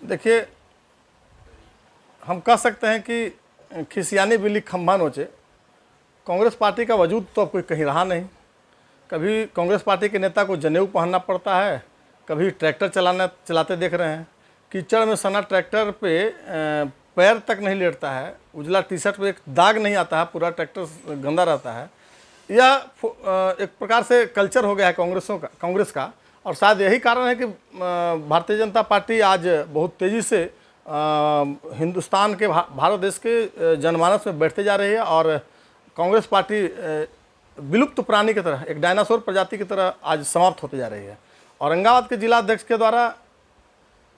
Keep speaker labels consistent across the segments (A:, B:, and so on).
A: देखिए, हम कह सकते हैं कि खिसियानी बिल्ली खंभा नोचे। कांग्रेस पार्टी का वजूद तो अब कोई कहीं रहा नहीं। कभी कांग्रेस पार्टी के नेता को जनेऊ पहनना पड़ता है, कभी ट्रैक्टर चलाते देख रहे हैं। कीचड़ में सना ट्रैक्टर पे पैर तक नहीं लेटता है, उजला टी शर्ट पे एक दाग नहीं आता है, पूरा ट्रैक्टर गंदा रहता है। यह एक प्रकार से कल्चर हो गया है कांग्रेस का। और शायद यही कारण है कि भारतीय जनता पार्टी आज बहुत तेज़ी से हिंदुस्तान के भारत देश के जनमानस में बैठते जा रही है और कांग्रेस पार्टी विलुप्त प्राणी की तरह, एक डायनासोर प्रजाति की तरह आज समाप्त होते जा रही है। औरंगाबाद के जिला अध्यक्ष के द्वारा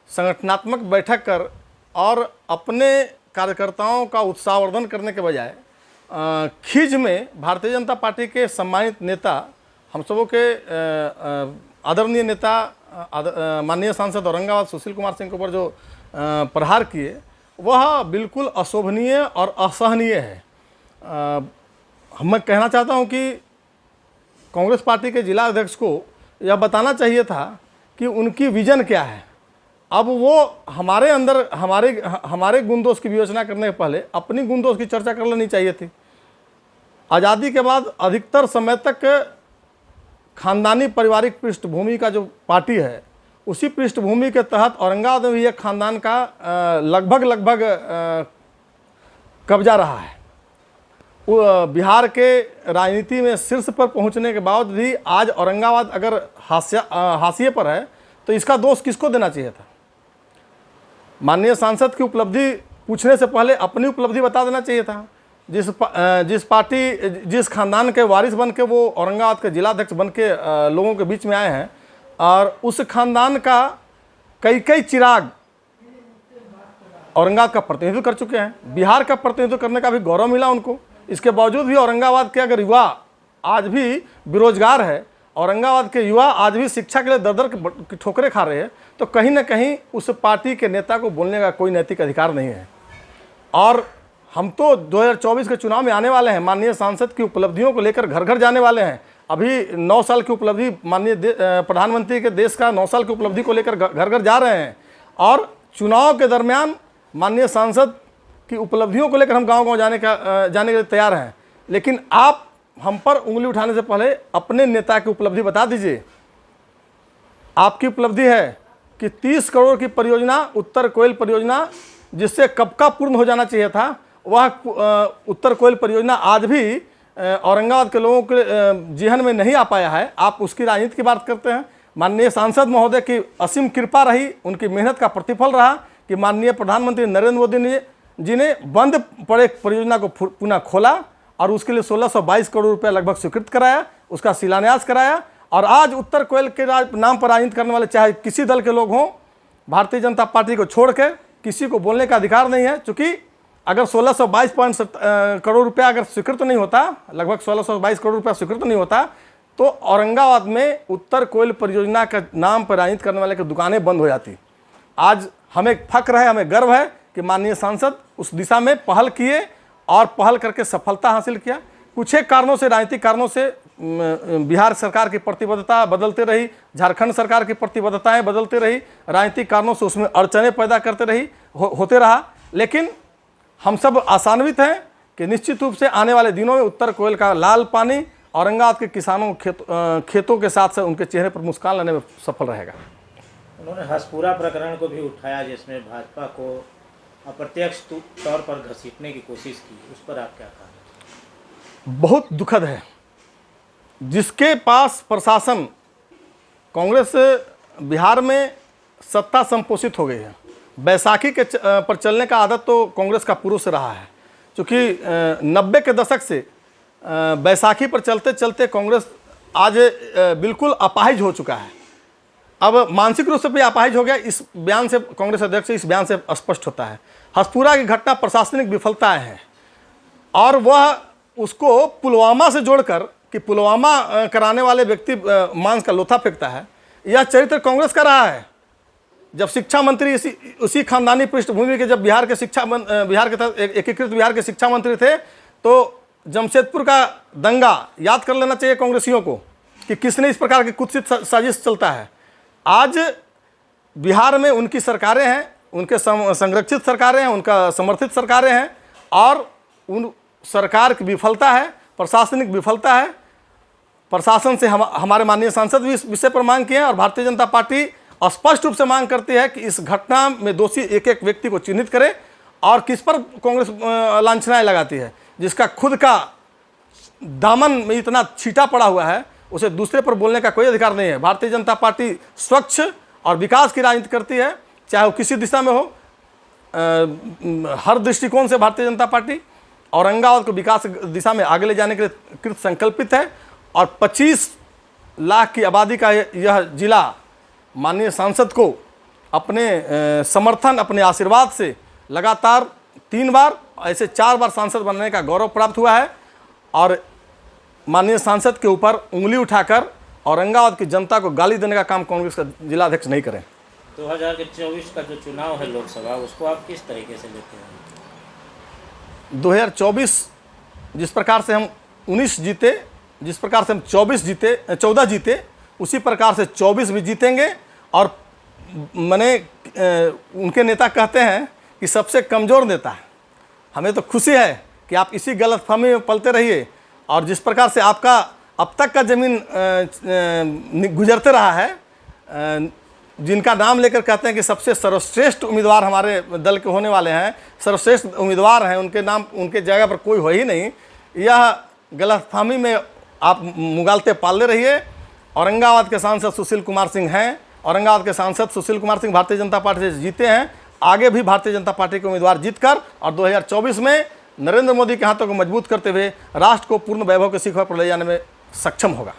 A: संगठनात्मक बैठक कर और अपने कार्यकर्ताओं का उत्साहवर्धन करने के बजाय खीज में भारतीय जनता पार्टी के सम्मानित नेता, हम सबों के आदरणीय नेता माननीय सांसद औरंगाबाद सुशील कुमार सिंह के ऊपर जो प्रहार किए, वह बिल्कुल अशोभनीय और असहनीय है। मैं कहना चाहता हूं कि कांग्रेस पार्टी के जिला अध्यक्ष को यह बताना चाहिए था कि उनकी विजन क्या है। अब वो हमारे अंदर हमारे गुणदोष की विवेचना करने के पहले अपनी गुणदोष की चर्चा कर लेनी चाहिए थी। आज़ादी के बाद अधिकतर समय तक खानदानी पारिवारिक पृष्ठभूमि का जो पार्टी है, उसी पृष्ठभूमि के तहत औरंगाबाद में भी एक खानदान का लगभग कब्जा रहा है। बिहार के राजनीति में शीर्ष पर पहुंचने के बावजूद भी आज औरंगाबाद अगर हाशिए पर है तो इसका दोष किसको देना चाहिए था? माननीय सांसद की उपलब्धि पूछने से पहले अपनी उपलब्धि बता देना चाहिए था। जिस खानदान के वारिस बन के वो औरंगाबाद के जिलाध्यक्ष बन के लोगों के बीच में आए हैं और उस खानदान का कई चिराग औरंगाबाद का प्रतिनिधित्व कर चुके हैं। बिहार का प्रतिनिधित्व करने का भी गौरव मिला उनको। इसके बावजूद भी औरंगाबाद के अगर युवा आज भी बेरोजगार है, औरंगाबाद के युवा आज भी शिक्षा के लिए दर की ठोकरें खा रहे हैं, तो कहीं ना कहीं उस पार्टी के नेता को बोलने का कोई नैतिक अधिकार नहीं है। और हम तो 2024 के चुनाव में आने वाले हैं, माननीय सांसद की उपलब्धियों को लेकर घर घर जाने वाले हैं। अभी 9 साल की उपलब्धि माननीय प्रधानमंत्री के देश का 9 साल की उपलब्धि को लेकर घर घर जा रहे हैं और चुनाव के दरमियान माननीय सांसद की उपलब्धियों को लेकर हम गांव-गांव जाने के लिए तैयार हैं। लेकिन आप हम पर उंगली उठाने से पहले अपने नेता की उपलब्धि बता दीजिए। आपकी उपलब्धि है कि 30 करोड़ की परियोजना, उत्तर कोयल परियोजना, जिससे कब का पूर्ण हो जाना चाहिए था, वह उत्तर कोयल परियोजना आज भी औरंगाबाद के लोगों के जेहन में नहीं आ पाया है। आप उसकी राजनीति की बात करते हैं। माननीय सांसद महोदय की असीम कृपा रही, उनकी मेहनत का प्रतिफल रहा कि माननीय प्रधानमंत्री नरेंद्र मोदी जी ने बंद पड़े परियोजना को पुनः खोला और उसके लिए 1622 करोड़ रुपया लगभग स्वीकृत कराया, उसका शिलान्यास कराया। और आज उत्तर कोयल के नाम पर राजनीति करने वाले चाहे किसी दल के लोग हों, भारतीय जनता पार्टी को छोड़ के किसी को बोलने का अधिकार नहीं है। चूँकि अगर 1622 करोड़ रुपया अगर स्वीकृत नहीं होता, लगभग 1622 करोड़ रुपया स्वीकृत नहीं होता, तो औरंगाबाद में उत्तर कोयल परियोजना के नाम पर राजनीति करने वाले की दुकानें बंद हो जाती। आज हमें फख्र है, हमें गर्व है कि माननीय सांसद उस दिशा में पहल किए और पहल करके सफलता हासिल किया। कुछ एक कारणों से, राजनीतिक कारणों से बिहार सरकार की प्रतिबद्धता बदलते रही, झारखंड सरकार की प्रतिबद्धताएं बदलती रही, राजनीतिक कारणों से उसमें अड़चनें पैदा करते रही होते रहा। लेकिन हम सब आशान्वित हैं कि निश्चित रूप से आने वाले दिनों में उत्तर कोयल का लाल पानी औरंगाबाद के किसानों खेतों के साथ साथ उनके चेहरे पर मुस्कान लाने में सफल रहेगा।
B: उन्होंने हसपुरा प्रकरण को भी उठाया, जिसमें भाजपा को अप्रत्यक्ष तौर पर घसीटने की कोशिश की, उस पर आप क्या कहें?
A: बहुत दुखद है। जिसके पास प्रशासन, कांग्रेस बिहार में सत्ता संपोषित हो गई है। बैसाखी के पर चलने का आदत तो कांग्रेस का पूर्व से रहा है। क्योंकि 90 के दशक से बैसाखी पर चलते चलते कांग्रेस आज बिल्कुल अपाहिज हो चुका है। अब मानसिक रूप से भी अपाहिज हो गया। इस बयान से, कांग्रेस अध्यक्ष इस बयान से स्पष्ट होता है। हसपुरा की घटना प्रशासनिक विफलताएं हैं और वह उसको पुलवामा से जोड़कर कि पुलवामा कराने वाले व्यक्ति मांस का लोथा फेंकता है, यह चरित्र कांग्रेस का रहा है। जब शिक्षा मंत्री उसी खानदानी पृष्ठभूमि के, जब बिहार के एकीकृत बिहार के शिक्षा मंत्री थे, तो जमशेदपुर का दंगा याद कर लेना चाहिए कांग्रेसियों को कि किसने इस प्रकार की कुत्सित साजिश चलता है। आज बिहार में उनकी सरकारें हैं, उनके संरक्षित सरकारें हैं, उनका समर्थित सरकारें हैं, और उन सरकार की विफलता है, प्रशासनिक विफलता है। प्रशासन से हमारे माननीय सांसद भी इस विषय पर मांग किए हैं, और भारतीय जनता पार्टी स्पष्ट रूप से मांग करती है कि इस घटना में दोषी एक एक व्यक्ति को चिन्हित करे, और किस पर कांग्रेस लांछनाएं लगाती है, जिसका खुद का दामन में इतना छीटा पड़ा हुआ है, उसे दूसरे पर बोलने का कोई अधिकार नहीं है। भारतीय जनता पार्टी स्वच्छ और विकास की राजनीति करती है, चाहे वो किसी दिशा में हो। हर दृष्टिकोण से भारतीय जनता पार्टी औरंगाबाद को विकास दिशा में आगे ले जाने के लिए कृत संकल्पित है, और 25 लाख की आबादी का यह जिला माननीय सांसद को अपने समर्थन, अपने आशीर्वाद से लगातार 3 बार, ऐसे 4 बार सांसद बनने का गौरव प्राप्त हुआ है। और माननीय सांसद के ऊपर उंगली उठाकर औरंगाबाद की जनता को गाली देने का काम कांग्रेस का जिला अध्यक्ष नहीं करें।
B: 2024 का जो चुनाव है लोकसभा, उसको आप किस तरीके से लेते हैं?
A: 2024 जिस प्रकार से हम 19 जीते, जिस प्रकार से हम 14 जीते, उसी प्रकार से 24 भी जीतेंगे। और मैंने उनके नेता कहते हैं कि सबसे कमज़ोर नेता है। हमें तो खुशी है कि आप इसी गलतफहमी में पलते रहिए, और जिस प्रकार से आपका अब तक का ज़मीन गुजरते रहा है, जिनका नाम लेकर कहते हैं कि सबसे सर्वश्रेष्ठ उम्मीदवार हमारे दल के होने वाले हैं, सर्वश्रेष्ठ उम्मीदवार हैं, उनके नाम, उनके जगह पर कोई हो ही नहीं, यह गलतफहमी में आप मुगालते पालते रहिए। औरंगाबाद के सांसद सुशील कुमार सिंह हैं, औरंगाबाद के सांसद सुशील कुमार सिंह भारतीय जनता पार्टी से जीते हैं, आगे भी भारतीय जनता पार्टी के उम्मीदवार जीतकर और 2024 में नरेंद्र मोदी के हाथों को मजबूत करते हुए राष्ट्र को पूर्ण वैभव के शिखर पर ले जाने में सक्षम होगा।